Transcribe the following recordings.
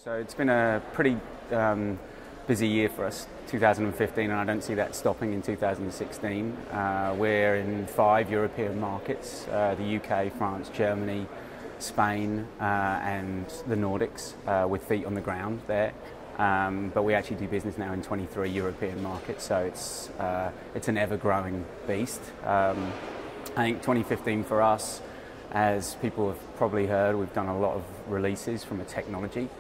So it's been a pretty busy year for us, 2015, and I don't see that stopping in 2016. We're in 5 European markets, the UK, France, Germany, Spain, and the Nordics, with feet on the ground there. But we actually do business now in 23 European markets, so it's an ever-growing beast. I think 2015 for us, as people have probably heard, we've done a lot of releases from a technology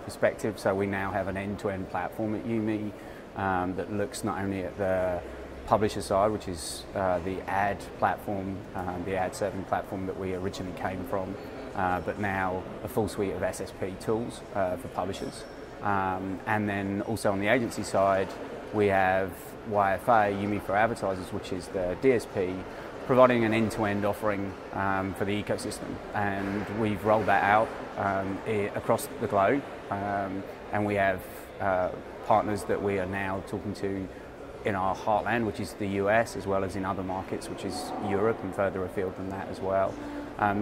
perspective. So we now have an end-to-end platform at YuMe that looks not only at the publisher side, which is the ad platform, the ad serving platform that we originally came from, but now a full suite of SSP tools for publishers. And then also on the agency side, we have YFA, YuMe for Advertisers, which is the DSP, providing an end-to-end offering for the ecosystem, and we've rolled that out across the globe, and we have partners that we are now talking to in our heartland, which is the US, as well as in other markets, which is Europe and further afield than that as well,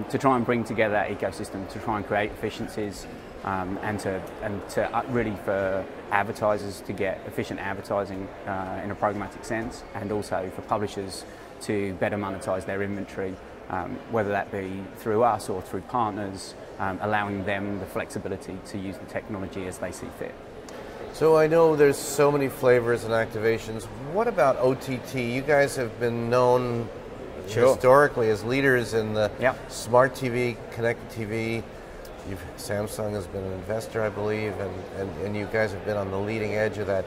to try and bring together that ecosystem, to try and create efficiencies, and to really for advertisers to get efficient advertising in a programmatic sense, and also for publishers to better monetize their inventory, whether that be through us or through partners, allowing them the flexibility to use the technology as they see fit. So I know there's so many flavors and activations. What about OTT? You guys have been known historically as leaders in the smart TV, connected TV. Samsung has been an investor, I believe, and you guys have been on the leading edge of that.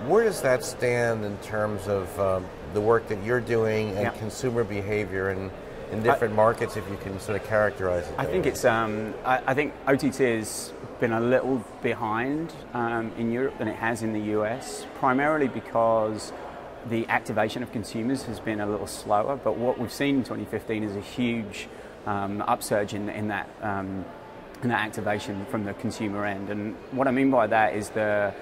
Where does that stand in terms of the work that you're doing and consumer behavior in different markets, if you can sort of characterize it? I think it's. I think OTT has been a little behind in Europe than it has in the US, primarily because the activation of consumers has been a little slower. But what we've seen in 2015 is a huge upsurge in that activation from the consumer end. And what I mean by that is the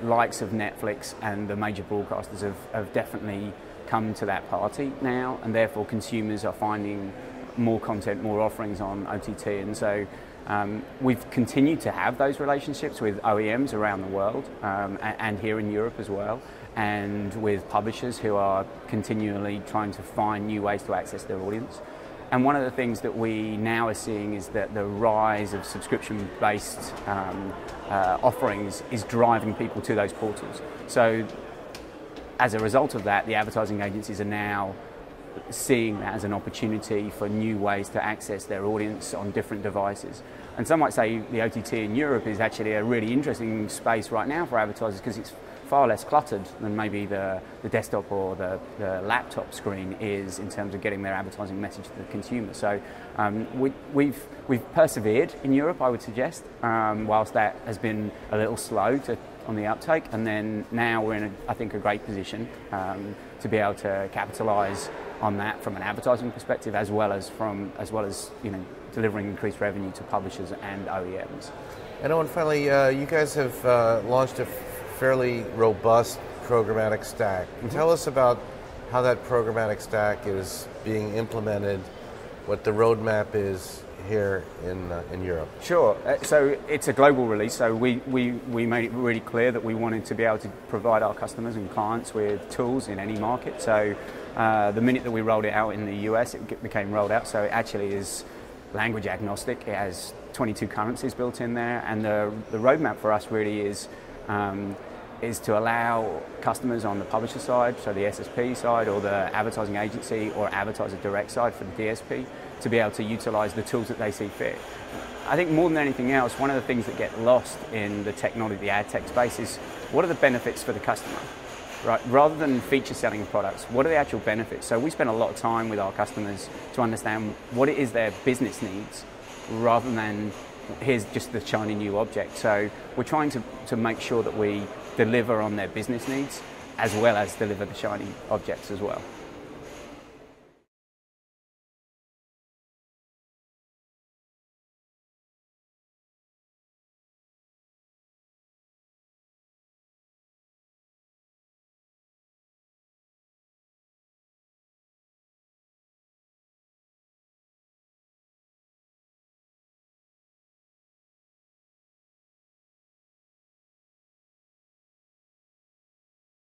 likes of Netflix and the major broadcasters have definitely come to that party now, and therefore consumers are finding more content, more offerings on OTT. And so we've continued to have those relationships with OEMs around the world, and here in Europe as well, and with publishers who are continually trying to find new ways to access their audience. And one of the things that we now are seeing is that the rise of subscription-based offerings is driving people to those portals. So as a result of that, the advertising agencies are now seeing that as an opportunity for new ways to access their audience on different devices. And some might say the OTT in Europe is actually a really interesting space right now for advertisers because it's far less cluttered than maybe the desktop or the laptop screen is in terms of getting their advertising message to the consumer. So we've persevered in Europe, I would suggest, whilst that has been a little slow on the uptake, and then now we're in I think a great position to be able to capitalise on that from an advertising perspective, as well as delivering increased revenue to publishers and OEMs. And finally, you guys have launched a fairly robust programmatic stack. Tell us about how that programmatic stack is being implemented, what the roadmap is here in Europe. Sure. So it's a global release, so we made it really clear that we wanted to be able to provide our customers and clients with tools in any market. So the minute that we rolled it out in the US, it became rolled out, so it actually is language agnostic. It has 22 currencies built in there, and the roadmap for us really is to allow customers on the publisher side, so the SSP side, or the advertising agency or advertiser direct side for the DSP, to be able to utilize the tools that they see fit. I think more than anything else, one of the things that get lost in the technology, the ad tech space, is what are the benefits for the customer, right? Rather than feature selling products, what are the actual benefits? So we spend a lot of time with our customers to understand what it is their business needs, rather than here's just the shiny new object. So we're trying to make sure that we deliver on their business needs as well as deliver the shiny objects as well.